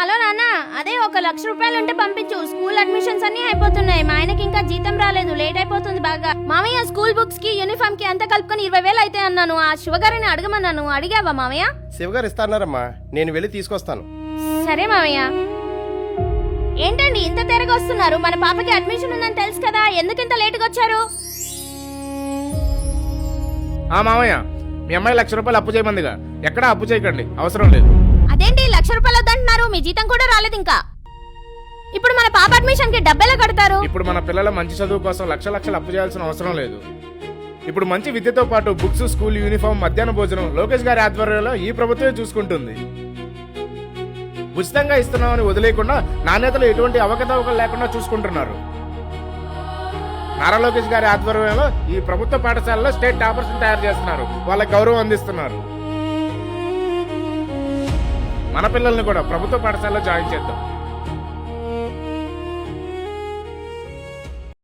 Hello నాన్న, అదే 1,00,000 రూపాయలు ఉంటే పంపించు. స్కూల్ అడ్మిషన్స్ అన్ని అయిపోతున్నాయి. మా ఆయనకి ఇంకా జీతం రాలేదు, లేట్ అయిపోతుంది బాగా. మామయ్య, స్కూల్ బుక్స్ కి యూనిఫామ్ కి అంతా కలుపుకొని 20,000 అయితే అన్నాను. ఆ శివగారిని అడగమన్నాను. అడిగావా మామయ్య? శివగారు ఇస్తారమ్మా, నేను వెళ్ళి తీసుకొస్తాను. సరే మామయ్య. ఏంటండి ఇంత తేరగా వస్తున్నారు? మన పాపకి అడ్మిషన్ ఉందని తెలుసు కదా, ఎందుకు ఇంత లేటుగా వచ్చారు? మామయ్య, మీ అమ్మాయి 1,00,000 రూపాయలు అప్పు చేయమందిగా. ఎక్కడా అప్పు చేయకండి, అవసరం లేదు. అదేంటి 1,00,000 రూపాయలు వద్దంటున్నారు? మీ జీతం కూడా రాలేదు ఇంకా. ఇప్పుడు మన పాప అడ్మిషన్ కి డబ్బెలా కడతారు? ఇప్పుడు మన పిల్లల మంచి చదువు కోసం లక్షలు అప్పు చేయాల్సిన అవసరం లేదు. ఇప్పుడు మంచి విద్యతో పాటు బుక్స్, స్కూల్ యూనిఫామ్, మధ్యాహ్న భోజనం లోకేష్ గారి ఆధ్వర్యంలో ఈ ప్రభుత్వమే చూసుకుంటుంది. ఉచితంగా ఇస్తున్నామని వదిలేయకుండా నాణ్యతలో ఎటువంటి అవకతవకలు లేకుండా చూసుకుంటున్నారు. నారా లోకేష్ గారి ఆధ్వర్యంలో ఈ ప్రభుత్వ పాఠశాలలో స్టేట్ టాపర్స్ తయారు చేస్తున్నారు. వాళ్ళకి గౌరవం అందిస్తున్నారు. మన పిల్లల్ని కూడా ప్రభుత్వ పాఠశాలలో జాయిన్ చేద్దాం.